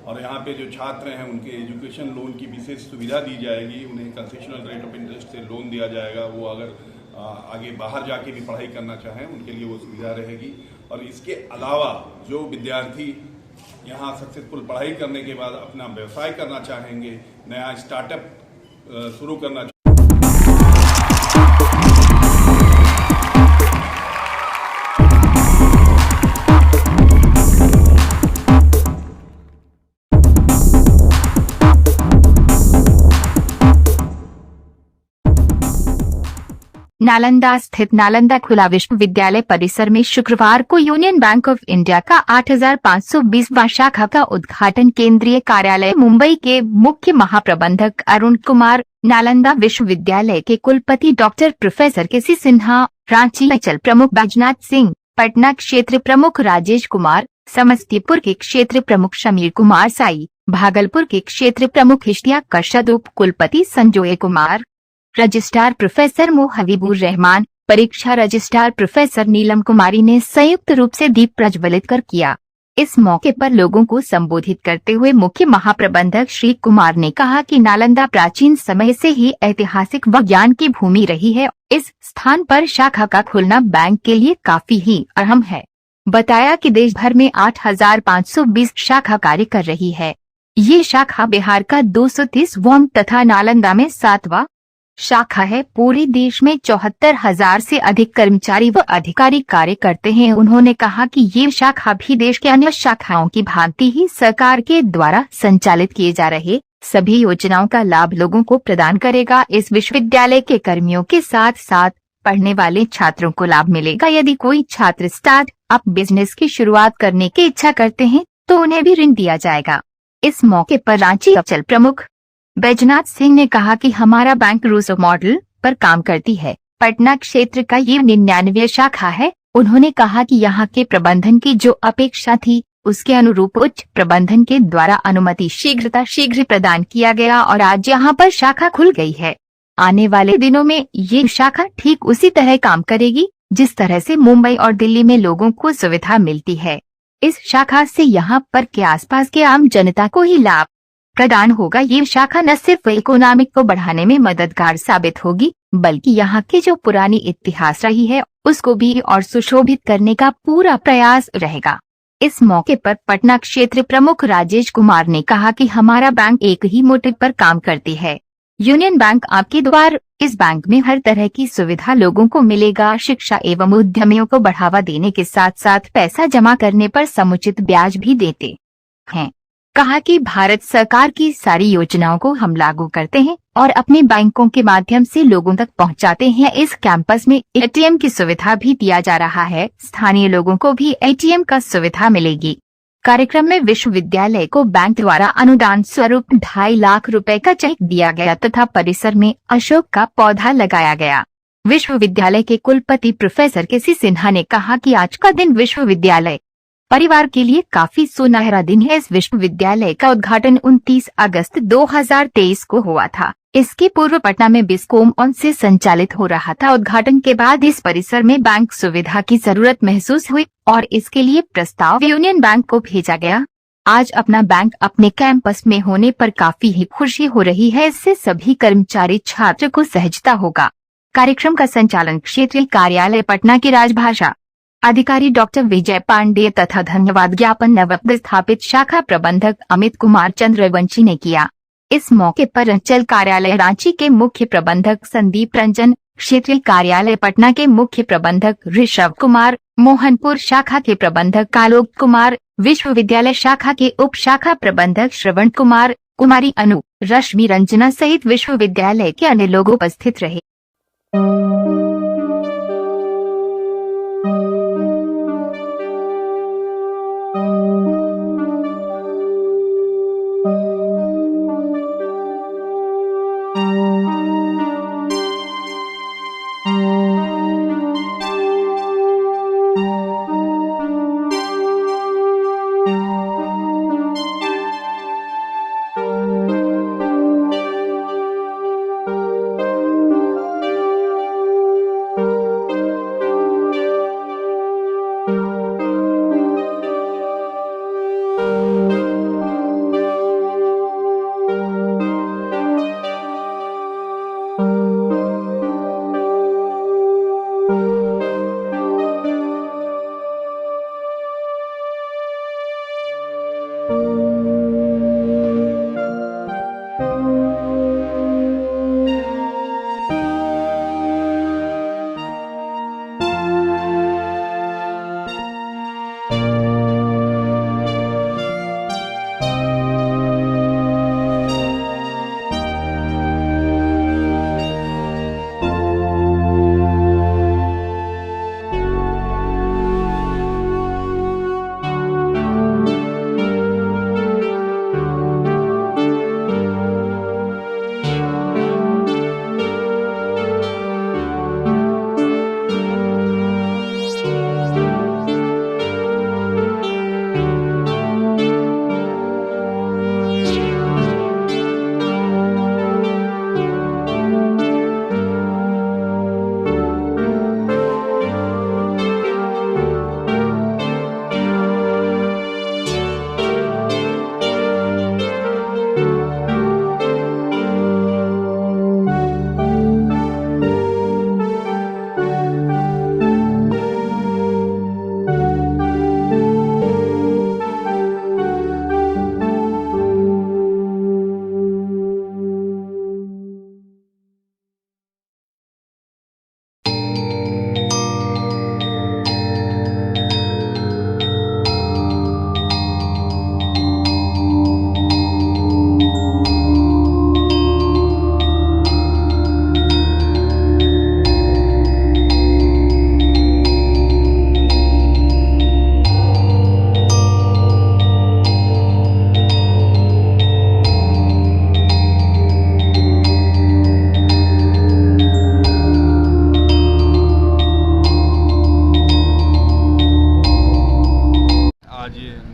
और यहाँ पे जो छात्र हैं उनके एजुकेशन लोन की विशेष सुविधा दी जाएगी। उन्हें कंसेशनल रेट ऑफ इंटरेस्ट से लोन दिया जाएगा। वो अगर आगे बाहर जाके भी पढ़ाई करना चाहें उनके लिए वो सुविधा रहेगी। और इसके अलावा जो विद्यार्थी यहाँ सक्सेसफुल पढ़ाई करने के बाद अपना व्यवसाय करना चाहेंगे, नया स्टार्टअप शुरू करना नालंदा स्थित नालंदा खुला विश्वविद्यालय परिसर में शुक्रवार को यूनियन बैंक ऑफ इंडिया का 8520वां शाखा का उद्घाटन केंद्रीय कार्यालय मुंबई के मुख्य महाप्रबंधक अरुण कुमार, नालंदा विश्वविद्यालय के कुलपति डॉक्टर प्रोफेसर केसी सिन्हा, रांची अंचल प्रमुख बैजनाथ सिंह, पटना क्षेत्र प्रमुख राजेश कुमार, समस्तीपुर के क्षेत्र प्रमुख शमीर कुमार साई, भागलपुर के क्षेत्र प्रमुख इश्तियाक कशद, उप कुलपति संजोय कुमार, रजिस्ट्रार प्रोफेसर मोहबीबुर रहमान, परीक्षा रजिस्ट्रार प्रोफेसर नीलम कुमारी ने संयुक्त रूप से दीप प्रज्वलित कर किया। इस मौके पर लोगों को संबोधित करते हुए मुख्य महाप्रबंधक श्री कुमार ने कहा कि नालंदा प्राचीन समय से ही ऐतिहासिक व ज्ञान की भूमि रही है। इस स्थान पर शाखा का खुलना बैंक के लिए काफी ही अहम है। बताया कि देश भर में 8520 शाखा कार्य कर रही है। ये शाखा बिहार का 230वां तथा नालंदा में 7वां शाखा है। पूरे देश में 74,000 से अधिक कर्मचारी व अधिकारी कार्य करते हैं। उन्होंने कहा कि ये शाखा भी देश के अन्य शाखाओं की भांति ही सरकार के द्वारा संचालित किए जा रहे सभी योजनाओं का लाभ लोगों को प्रदान करेगा। इस विश्वविद्यालय के कर्मियों के साथ साथ पढ़ने वाले छात्रों को लाभ मिलेगा। यदि कोई छात्र स्टार्ट अप बिजनेस की शुरुआत करने की इच्छा करते हैं तो उन्हें भी ऋण दिया जाएगा। इस मौके पर रांची अंचल प्रमुख बैजनाथ सिंह ने कहा कि हमारा बैंक रूसो मॉडल पर काम करती है। पटना क्षेत्र का ये 99 शाखा है। उन्होंने कहा कि यहाँ के प्रबंधन की जो अपेक्षा थी उसके अनुरूप उच्च प्रबंधन के द्वारा अनुमति शीघ्र प्रदान किया गया और आज यहाँ पर शाखा खुल गई है। आने वाले दिनों में ये शाखा ठीक उसी तरह काम करेगी जिस तरह से मुंबई और दिल्ली में लोगों को सुविधा मिलती है। इस शाखा से यहाँ पर के आसपास के आम जनता को ही लाभ प्रदान होगा। ये शाखा न सिर्फ इकोनॉमिक को बढ़ाने में मददगार साबित होगी बल्कि यहाँ की जो पुरानी इतिहास रही है उसको भी और सुशोभित करने का पूरा प्रयास रहेगा। इस मौके पर पटना क्षेत्र प्रमुख राजेश कुमार ने कहा कि हमारा बैंक एक ही मोटिव पर काम करती है। यूनियन बैंक आपके द्वार। इस बैंक में हर तरह की सुविधा लोगों को मिलेगा। शिक्षा एवं उद्यमियों को बढ़ावा देने के साथ साथ पैसा जमा करने पर समुचित ब्याज भी देते हैं। कहा कि भारत सरकार की सारी योजनाओं को हम लागू करते हैं और अपने बैंकों के माध्यम से लोगों तक पहुंचाते हैं। इस कैंपस में एटीएम की सुविधा भी दिया जा रहा है। स्थानीय लोगों को भी एटीएम का सुविधा मिलेगी। कार्यक्रम में विश्वविद्यालय को बैंक द्वारा अनुदान स्वरूप 2.5 लाख रुपए का चेक दिया गया तथा परिसर में अशोक का पौधा लगाया गया। विश्वविद्यालय के कुलपति प्रोफेसर केसी सिन्हा ने कहा कि आज का दिन विश्वविद्यालय परिवार के लिए काफी सुनहरा दिन है। इस विश्वविद्यालय का उद्घाटन 29 अगस्त 2023 को हुआ था। इसके पूर्व पटना में बिस्कॉम ऑन से संचालित हो रहा था। उद्घाटन के बाद इस परिसर में बैंक सुविधा की जरूरत महसूस हुई और इसके लिए प्रस्ताव यूनियन बैंक को भेजा गया। आज अपना बैंक अपने कैंपस में होने पर काफी ही खुशी हो रही है। इससे सभी कर्मचारी छात्र को सहजता होगा। कार्यक्रम का संचालन क्षेत्रीय कार्यालय पटना की राजभाषा अधिकारी डॉक्टर विजय पांडे तथा धन्यवाद ज्ञापन नवप्रस्थापित शाखा प्रबंधक अमित कुमार चंद्रवंशी ने किया। इस मौके पर अंचल कार्यालय रांची के मुख्य प्रबंधक संदीप रंजन, क्षेत्रीय कार्यालय पटना के मुख्य प्रबंधक ऋषभ कुमार, मोहनपुर शाखा के प्रबंधक आलोक कुमार, विश्वविद्यालय शाखा के उप शाखा प्रबंधक श्रवण कुमार, कुमारी अनु, रश्मि रंजना सहित विश्वविद्यालय के अन्य लोग उपस्थित रहे।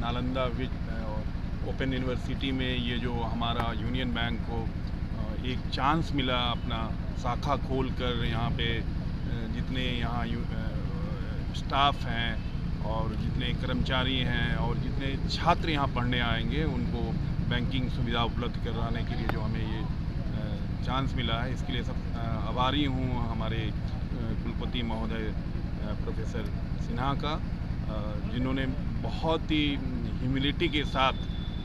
नालंदा ओपन यूनिवर्सिटी में ये जो हमारा यूनियन बैंक को एक चांस मिला अपना शाखा खोल कर यहाँ पे जितने यहाँ स्टाफ हैं और जितने कर्मचारी हैं और जितने छात्र यहाँ पढ़ने आएंगे उनको बैंकिंग सुविधा उपलब्ध कराने के लिए जो हमें ये चांस मिला है, इसके लिए सब आभारी हूँ हमारे कुलपति महोदय प्रोफेसर सिन्हा का, जिन्होंने बहुत ही ह्यूमिलिटी के साथ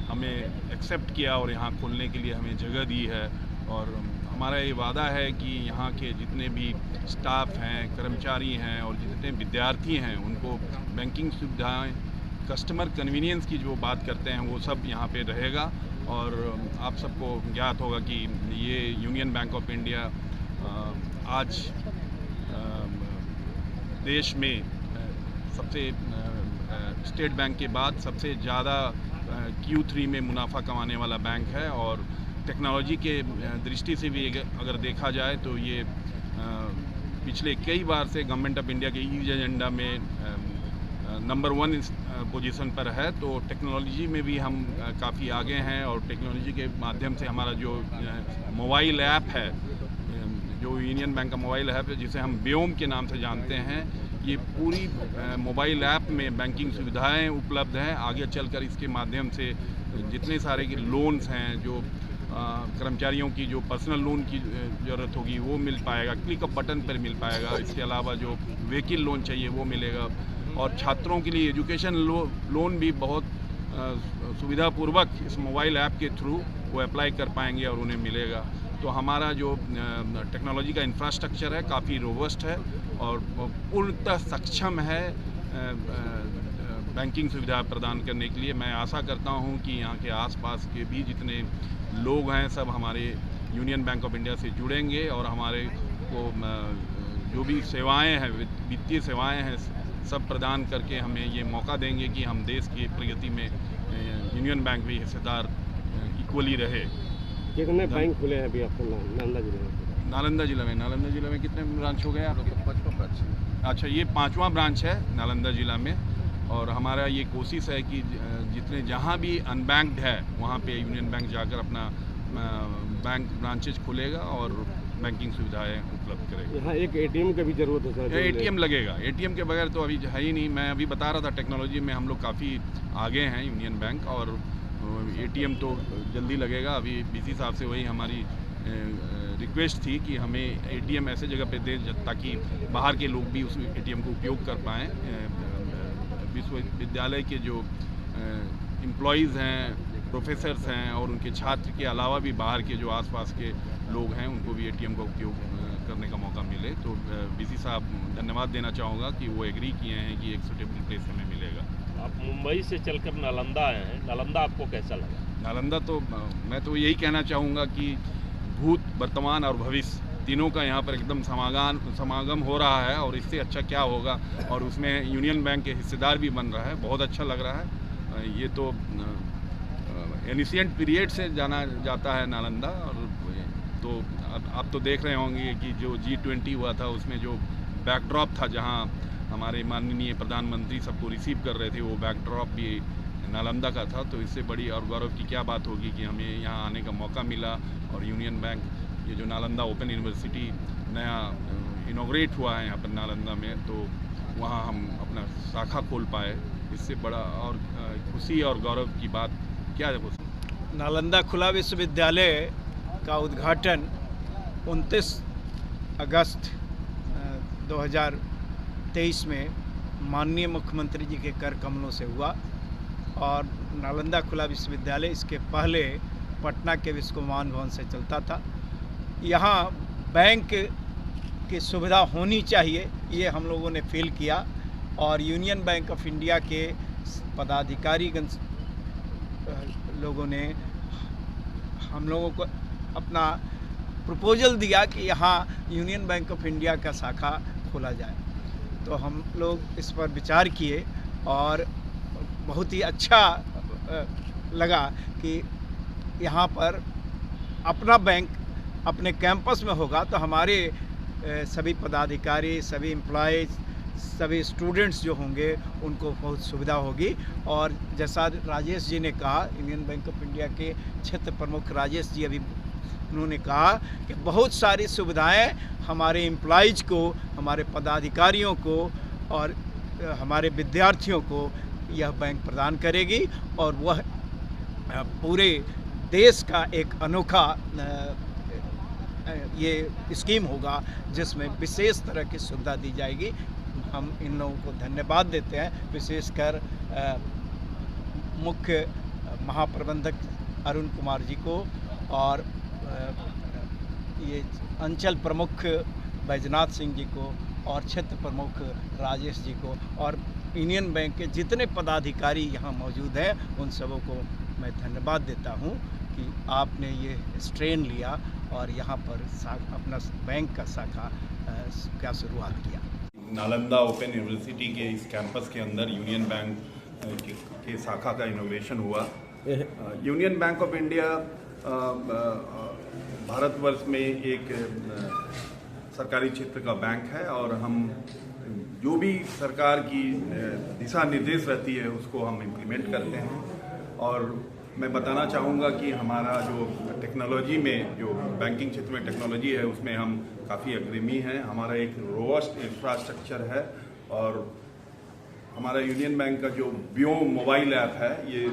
हमें एक्सेप्ट किया और यहाँ खोलने के लिए हमें जगह दी है। और हमारा ये वादा है कि यहाँ के जितने भी स्टाफ हैं, कर्मचारी हैं और जितने विद्यार्थी हैं उनको बैंकिंग सुविधाएं, कस्टमर कन्वीनियंस की जो बात करते हैं वो सब यहाँ पे रहेगा। और आप सबको ज्ञात होगा कि ये यूनियन बैंक ऑफ इंडिया आज देश में सबसे स्टेट बैंक के बाद सबसे ज़्यादा Q3 में मुनाफा कमाने वाला बैंक है। और टेक्नोलॉजी के दृष्टि से भी अगर देखा जाए तो ये पिछले कई बार से गवर्नमेंट ऑफ इंडिया के ईज एजेंडा में नंबर 1 पोजीशन पर है। तो टेक्नोलॉजी में भी हम काफ़ी आगे हैं और टेक्नोलॉजी के माध्यम से हमारा जो मोबाइल ऐप है, जो यूनियन बैंक का मोबाइल ऐप है जिसे हम व्योम के नाम से जानते हैं, ये पूरी मोबाइल ऐप में बैंकिंग सुविधाएं उपलब्ध हैं। आगे चलकर इसके माध्यम से जितने सारे की लोन्स हैं, जो कर्मचारियों की जो पर्सनल लोन की ज़रूरत होगी वो मिल पाएगा, क्लिक ऑफ बटन पर मिल पाएगा। इसके अलावा जो व्हीकल लोन चाहिए वो मिलेगा और छात्रों के लिए एजुकेशन लोन भी बहुत सुविधापूर्वक इस मोबाइल ऐप के थ्रू वो अप्लाई कर पाएंगे और उन्हें मिलेगा। तो हमारा जो टेक्नोलॉजी का इंफ्रास्ट्रक्चर है काफ़ी रोबस्ट है और पूर्णतः सक्षम है बैंकिंग सुविधा प्रदान करने के लिए। मैं आशा करता हूं कि यहाँ के आसपास के भी जितने लोग हैं सब हमारे यूनियन बैंक ऑफ इंडिया से जुड़ेंगे और हमारे को जो भी सेवाएं हैं, वित्तीय सेवाएं हैं, सब प्रदान करके हमें ये मौका देंगे कि हम देश की प्रगति में यूनियन बैंक भी हिस्सेदार इक्वली रहे। कितने बैंक खुले हैं अभी आपको नालंदा जिले में? नालंदा जिले में कितने ब्रांच हो गए आप? 5वां ब्रांच। अच्छा, ये 5वां ब्रांच है नालंदा जिला में। और हमारा ये कोशिश है कि जितने जहाँ भी अनबैंक्ड है वहाँ पे यूनियन बैंक जाकर अपना बैंक ब्रांचेज खोलेगा और बैंकिंग सुविधाएं उपलब्ध करेगा। यहाँ एक ATM की भी ज़रूरत है सर? ATM लगेगा। ATM के बगैर तो अभी है ही नहीं। मैं अभी बता रहा था टेक्नोलॉजी में हम लोग काफ़ी आगे हैं यूनियन बैंक, और ATM तो जल्दी लगेगा। अभी BC साहब से वही हमारी रिक्वेस्ट थी कि हमें ATM ऐसे जगह पे दें ताकि बाहर के लोग भी उस ATM को उपयोग कर पाएँ। विश्वविद्यालय के जो एम्प्लॉयज़ हैं, प्रोफेसर्स हैं और उनके छात्र के अलावा भी बाहर के जो आसपास के लोग हैं उनको भी एटीएम का उपयोग करने का मौका मिले। तो बीसी साहब धन्यवाद देना चाहूँगा कि वो एग्री किए हैं कि एक सूटेबल प्लेस हमें मिलेगा। आप मुंबई से चलकर नालंदा आए हैं, नालंदा आपको कैसा लगा? नालंदा तो मैं तो यही कहना चाहूँगा कि भूत, वर्तमान और भविष्य तीनों का यहाँ पर एकदम समागम हो रहा है और इससे अच्छा क्या होगा। और उसमें यूनियन बैंक के हिस्सेदार भी बन रहा है, बहुत अच्छा लग रहा है। ये तो एनिशिएंट पीरियड से जाना जाता है नालंदा। और तो अब तो देख रहे होंगे कि जो G20 हुआ था उसमें जो बैकड्रॉप था, जहाँ हमारे माननीय प्रधानमंत्री सबको रिसीव कर रहे थे, वो बैकड्रॉप भी नालंदा का था। तो इससे बड़ी और गौरव की क्या बात होगी कि हमें यहाँ आने का मौका मिला। और यूनियन बैंक, ये जो नालंदा ओपन यूनिवर्सिटी नया इनॉग्रेट हुआ है यहाँ पर नालंदा में, तो वहाँ हम अपना शाखा खोल पाए। इससे बड़ा और खुशी और गौरव की बात क्या है? नालंदा खुला विश्वविद्यालय का उद्घाटन 29 अगस्त 2023 में माननीय मुख्यमंत्री जी के कर कमलों से हुआ। और नालंदा खुला विश्वविद्यालय इसके पहले पटना के विश्वकुमान भवन से चलता था। यहाँ बैंक की सुविधा होनी चाहिए, ये हम लोगों ने फील किया। और यूनियन बैंक ऑफ इंडिया के पदाधिकारीगण लोगों ने हम लोगों को अपना प्रपोजल दिया कि यहाँ यूनियन बैंक ऑफ इंडिया का शाखा खोला जाए। तो हम लोग इस पर विचार किए और बहुत ही अच्छा लगा कि यहाँ पर अपना बैंक अपने कैंपस में होगा तो हमारे सभी पदाधिकारी, सभी एम्प्लॉयज़, सभी स्टूडेंट्स जो होंगे उनको बहुत सुविधा होगी। और जैसा राजेश जी ने कहा, यूनियन बैंक ऑफ इंडिया के क्षेत्र प्रमुख राजेश जी अभी उन्होंने कहा कि बहुत सारी सुविधाएं हमारे एम्प्लॉयज़ को, हमारे पदाधिकारियों को और हमारे विद्यार्थियों को यह बैंक प्रदान करेगी। और वह पूरे देश का एक अनोखा ये स्कीम होगा जिसमें विशेष तरह की सुविधा दी जाएगी। हम इन लोगों को धन्यवाद देते हैं, विशेषकर मुख्य महाप्रबंधक अरुण कुमार जी को और ये अंचल प्रमुख बैजनाथ सिंह जी को और क्षेत्र प्रमुख राजेश जी को और यूनियन बैंक के जितने पदाधिकारी यहाँ मौजूद हैं उन सबों को मैं धन्यवाद देता हूँ कि आपने ये स्ट्रेन लिया और यहाँ पर अपना बैंक का शाखा का शुरुआत किया। नालंदा ओपन यूनिवर्सिटी के इस कैंपस के अंदर यूनियन बैंक के शाखा का इनोवेशन हुआ। Union bank of India Bharatvarsh में एक सरकारी क्षेत्र का बैंक है और हम जो भी सरकार की दिशा निर्देश रहती है उसको हम इम्प्लीमेंट करते हैं। और मैं बताना चाहूँगा कि हमारा जो टेक्नोलॉजी में, जो बैंकिंग क्षेत्र में टेक्नोलॉजी है, उसमें हम काफ़ी अग्रणी हैं। हमारा एक रोबस्ट इंफ्रास्ट्रक्चर है और हमारा यूनियन बैंक का जो व्योम मोबाइल ऐप है, ये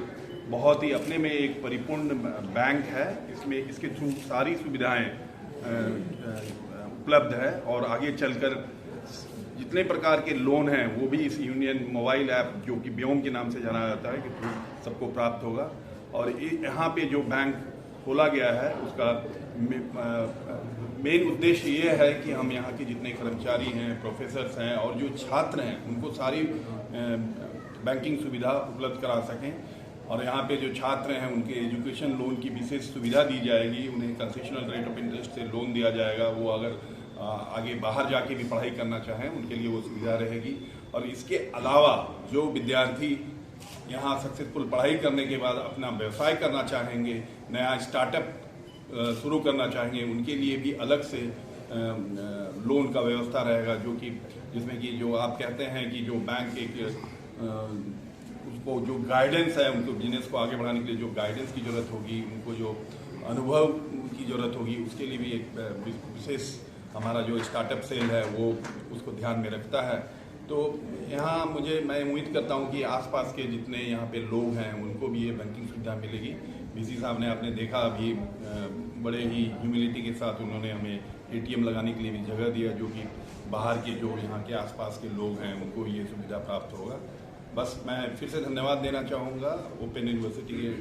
बहुत ही अपने में एक परिपूर्ण बैंक है। इसमें इसके थ्रू सारी सुविधाएं उपलब्ध है और आगे चलकर जितने प्रकार के लोन हैं वो भी इस यूनियन मोबाइल ऐप, जो कि व्योम के नाम से जाना जाता है, कि थ्रू सबको प्राप्त होगा। और यहाँ पे जो बैंक खोला गया है उसका मेन उद्देश्य ये है कि हम यहाँ के जितने कर्मचारी हैं, प्रोफेसर्स हैं और जो छात्र हैं उनको सारी बैंकिंग सुविधा उपलब्ध करा सकें। और यहाँ पे जो छात्र हैं उनके एजुकेशन लोन की विशेष सुविधा दी जाएगी, उन्हें कंसेशनल रेट ऑफ इंटरेस्ट से लोन दिया जाएगा। वो अगर आगे बाहर जाके भी पढ़ाई करना चाहें उनके लिए वो सुविधा रहेगी। और इसके अलावा जो विद्यार्थी यहाँ सक्सेसफुल पढ़ाई करने के बाद अपना व्यवसाय करना चाहेंगे, नया स्टार्टअप शुरू करना चाहेंगे, उनके लिए भी अलग से लोन का व्यवस्था रहेगा, जो कि जिसमें कि जो आप कहते हैं कि जो बैंक एक उसको जो गाइडेंस है, उनको बिजनेस को आगे बढ़ाने के लिए जो गाइडेंस की ज़रूरत होगी, उनको जो अनुभव की ज़रूरत होगी, उसके लिए भी एक विशेष हमारा जो स्टार्टअप सेल है वो उसको ध्यान में रखता है। तो यहाँ मैं उम्मीद करता हूँ कि आसपास के जितने यहाँ पे लोग हैं उनको भी ये बैंकिंग सुविधा मिलेगी। बीसी साहब ने आपने देखा अभी बड़े ही ह्यूमिलिटी के साथ उन्होंने हमें एटीएम लगाने के लिए भी जगह दिया, जो कि बाहर के जो यहाँ के आसपास के लोग हैं उनको ये सुविधा प्राप्त होगा। बस मैं फिर से धन्यवाद देना चाहूँगा ओपन यूनिवर्सिटी के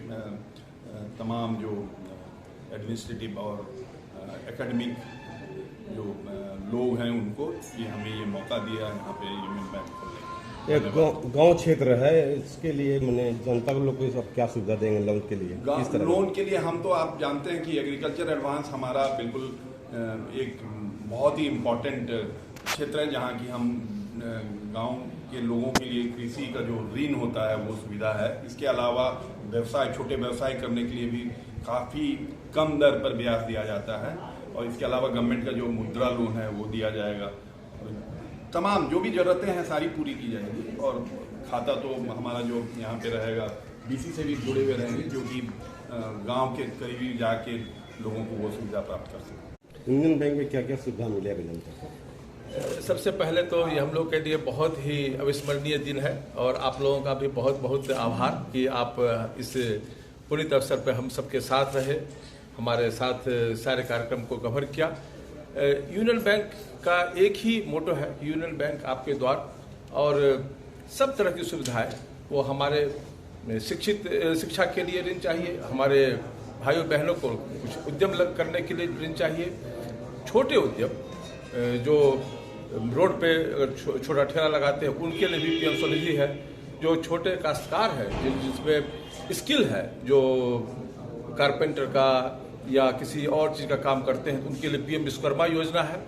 तमाम जो एडमिनिस्ट्रेटिव और एकेडमिक जो लोग हैं उनको कि हमें ये मौका दिया यहाँ पे यूनियन बैंक खोलने का। एक गांव क्षेत्र है, इसके लिए मैंने जनता को लोग को सब क्या सुविधा देंगे लोन के लिए? किस तरह लोन के लिए हम तो आप जानते हैं कि एग्रीकल्चर एडवांस हमारा बिल्कुल एक बहुत ही इम्पोर्टेंट क्षेत्र है जहाँ की हम गांव के लोगों के लिए कृषि का जो ऋण होता है वो सुविधा है। इसके अलावा व्यवसाय, छोटे व्यवसाय करने के लिए भी काफ़ी कम दर पर ब्याज दिया जाता है और इसके अलावा गवर्नमेंट का जो मुद्रा लोन है वो दिया जाएगा। तमाम जो भी ज़रूरतें हैं सारी पूरी की जाएगी और खाता तो हमारा जो यहाँ पे रहेगा बीसी से भी जुड़े हुए रहेंगे जो कि गांव के करीबी जाके लोगों को वो सुविधा प्राप्त कर सकें। यूनियन बैंक में क्या क्या सुविधा मिलेगा जनता को? सबसे पहले तो ये हम लोग के लिए बहुत ही अविस्मरणीय दिन है और आप लोगों का भी बहुत बहुत आभार कि आप इस पुनीत अवसर पर हम सबके साथ रहे, हमारे साथ सारे कार्यक्रम को कवर किया। यूनियन बैंक का एक ही मोटो है, यूनियन बैंक आपके द्वार, और सब तरह की सुविधाएं वो हमारे शिक्षा के लिए ऋण चाहिए, हमारे भाइयों बहनों को कुछ उद्यम करने के लिए ऋण चाहिए, छोटे उद्यम जो रोड पे छोटा ठेला लगाते हैं उनके लिए भी पीएम स्वनिधि है, जो छोटे काश्तकार है जिसमें स्किल है, जो कारपेंटर का या किसी और चीज़ का काम करते हैं उनके लिए पीएम विश्वकर्मा योजना है।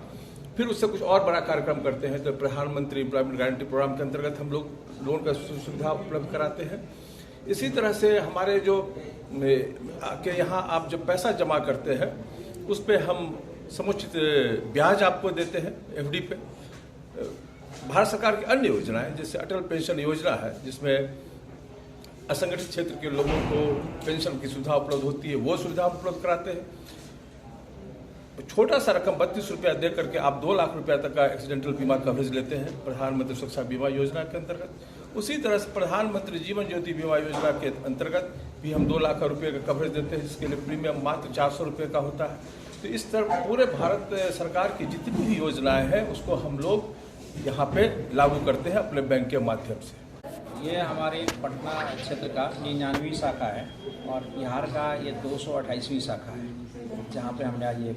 फिर उससे कुछ और बड़ा कार्यक्रम करते हैं तो प्रधानमंत्री एम्प्लॉयमेंट गारंटी प्रोग्राम के अंतर्गत हम लोग लोन का सुविधा उपलब्ध कराते हैं। इसी तरह से हमारे जो के यहाँ आप जब पैसा जमा करते हैं उस पर हम समुचित ब्याज आपको देते हैं एफडी पे। भारत सरकार की अन्य योजनाएं जैसे अटल पेंशन योजना है जिसमें असंगठित क्षेत्र के लोगों को पेंशन की सुविधा उपलब्ध होती है, वो सुविधा उपलब्ध कराते हैं। छोटा सा रकम 32 रुपया दे करके आप 2 लाख रुपया तक का एक्सीडेंटल बीमा कवरेज लेते हैं प्रधानमंत्री सुरक्षा बीमा योजना के अंतर्गत। उसी तरह से प्रधानमंत्री जीवन ज्योति बीमा योजना के अंतर्गत भी हम 2 लाख रुपये का कवरेज देते हैं जिसके लिए प्रीमियम मात्र 400 रुपये का होता है। तो इस तरह पूरे भारत सरकार की जितनी भी योजनाएं हैं उसको हम लोग यहाँ पे लागू करते हैं अपने बैंक के माध्यम से। ये हमारे पटना क्षेत्र का 99वीं शाखा है और बिहार का ये 228वीं शाखा है जहाँ पे हमने आज ये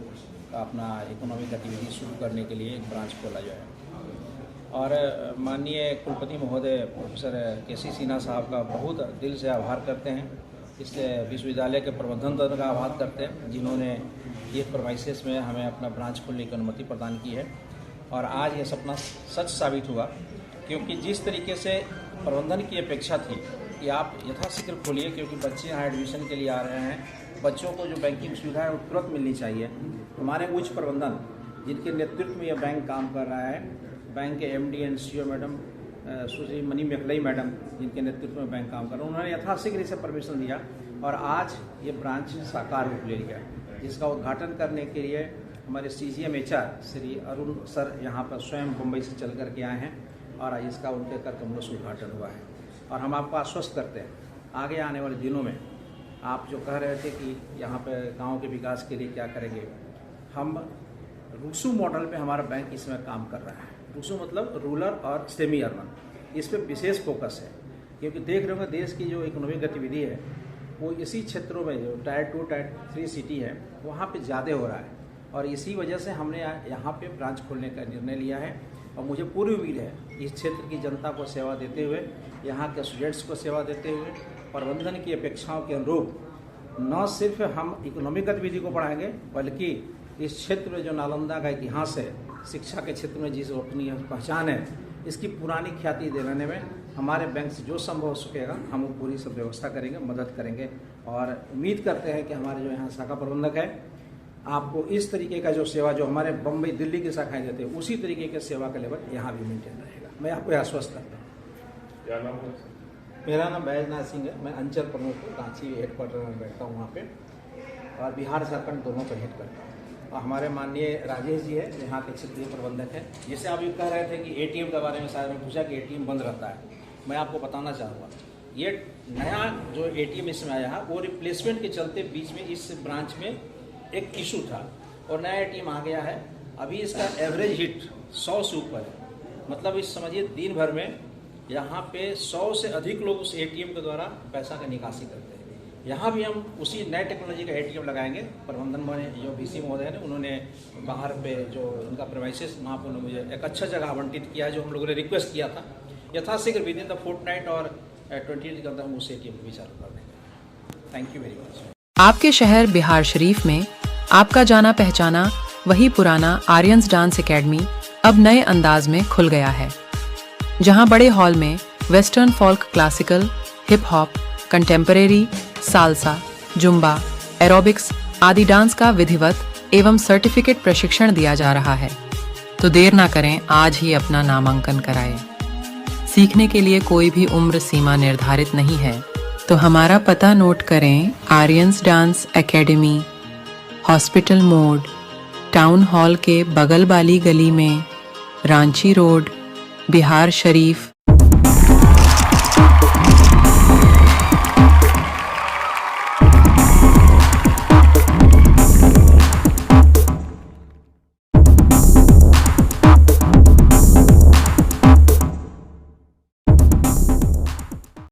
अपना इकोनॉमिक गतिविधि शुरू करने के लिए एक ब्रांच खोला जो है। और माननीय कुलपति महोदय प्रोफेसर केसी सिन्हा साहब का बहुत दिल से आभार करते हैं, इस विश्वविद्यालय के प्रबंधन तंत्र का आभार करते हैं जिन्होंने ये प्रोमाइसेस में हमें अपना ब्रांच खोलने की अनुमति प्रदान की है। और आज ये सपना सच साबित हुआ क्योंकि जिस तरीके से प्रबंधन की अपेक्षा थी कि आप यथाशीघ्र खोलिए क्योंकि बच्चे यहाँ एडमिशन के लिए आ रहे हैं, बच्चों को जो बैंकिंग सुविधा है वो तुरंत मिलनी चाहिए। हमारे उच्च प्रबंधन जिनके नेतृत्व में यह बैंक काम कर रहा है, बैंक के MD and CEO madam Sushri Mani Mekhalai madam जिनके नेतृत्व में बैंक काम कर रहे हैं, उन्होंने यथाशीघ्र इसे परमिशन दिया और आज ये ब्रांच साकार रूप ले लिया, जिसका उद्घाटन करने के लिए हमारे CGM HR Shri Arun sir यहाँ पर स्वयं मुंबई से चल कर के आए हैं और आज इसका उनके कर कमलों से उद्घाटन हुआ है। और हम आपको आश्वस्त करते हैं आगे आने वाले दिनों में आप जो कह रहे थे कि यहाँ पे गांव के विकास के लिए क्या करेंगे, हम रूसू मॉडल पे हमारा बैंक इस समय काम कर रहा है। रूसू मतलब रूरल और सेमी अर्बन, इस पर विशेष फोकस है क्योंकि देख रहे होंगे देश की जो इकोनॉमिक गतिविधि है वो इसी क्षेत्रों में जो टायर 2 टायर 3 सिटी है वहाँ पे ज़्यादा हो रहा है और इसी वजह से हमने यहाँ पे ब्रांच खोलने का निर्णय लिया है। और मुझे पूरी उम्मीद है इस क्षेत्र की जनता को सेवा देते हुए, यहाँ के स्टूडेंट्स को सेवा देते हुए, प्रबंधन की अपेक्षाओं के अनुरूप न सिर्फ हम इकोनॉमिक गतिविधि को बढ़ाएंगे बल्कि इस क्षेत्र में जो नालंदा का इतिहास है, शिक्षा के क्षेत्र में जिस अपनी पहचान है, इसकी पुरानी ख्याति दिलाने में हमारे बैंक से जो संभव हो सकेगा हम वो पूरी सब व्यवस्था करेंगे, मदद करेंगे। और उम्मीद करते हैं कि हमारे जो यहाँ शाखा प्रबंधक है आपको इस तरीके का जो सेवा जो हमारे बम्बई दिल्ली की शाखाएं देते हैं उसी तरीके के सेवा का लेवल यहाँ भी मेंटेन रहेगा। मैं आपको आश्वस्त करता हूँ। क्या नाम है? मेरा नाम बैजनाथ सिंह है, मैं अंचल प्रमुख रांची हेडक्वार्टर में बैठता हूँ वहाँ पे और बिहार झारखंड दोनों पर हेड करता हूँ। और हमारे माननीय राजेश जी है यहाँ के क्षेत्रीय प्रबंधक है। जैसे आप ये कह रहे थे कि ATM के बारे में शायद मैं पूछा कि ATM बंद रहता है, मैं आपको बताना चाहूँगा ये नया जो ATM इसमें आया है वो रिप्लेसमेंट के चलते बीच में इस ब्रांच में एक इशू था और नया ATM आ गया है। अभी इसका एवरेज हिट 100 से ऊपर है, मतलब इस समझिए दिन भर में यहाँ पे 100 से अधिक लोग उस ATM के द्वारा पैसा का निकासी करते हैं। यहाँ भी हम उसी नए टेक्नोलॉजी का ATM लगाएंगे। प्रबंधन में जो VC महोदय ने उन्होंने बाहर पे जो उनका प्रेमाइसिस वहाँ पर उन्होंने मुझे एक अच्छा जगह आवंटित किया है, जो हम लोगों ने रिक्वेस्ट किया था। यथाशीघ्र विदिन द फोर्टनाइट और 20 डेज के अंदर हम उस ATM को भी चालू कर देंगे। Thank you very much. आपके शहर बिहार शरीफ में आपका जाना पहचाना वही पुराना आर्यंस डांस एकेडमी अब नए अंदाज में खुल गया है, जहां बड़े हॉल में western folk, classical, hip hop, contemporary, salsa, Zumba, aerobics आदि डांस का विधिवत एवं सर्टिफिकेट प्रशिक्षण दिया जा रहा है। तो देर ना करें, आज ही अपना नामांकन कराएं। सीखने के लिए कोई भी उम्र सीमा निर्धारित नहीं है, तो हमारा पता नोट करें। आर्यंस डांस एकेडमी, हॉस्पिटल मोड़, टाउन हॉल के बगल वाली गली में, रांची रोड, बिहार शरीफ,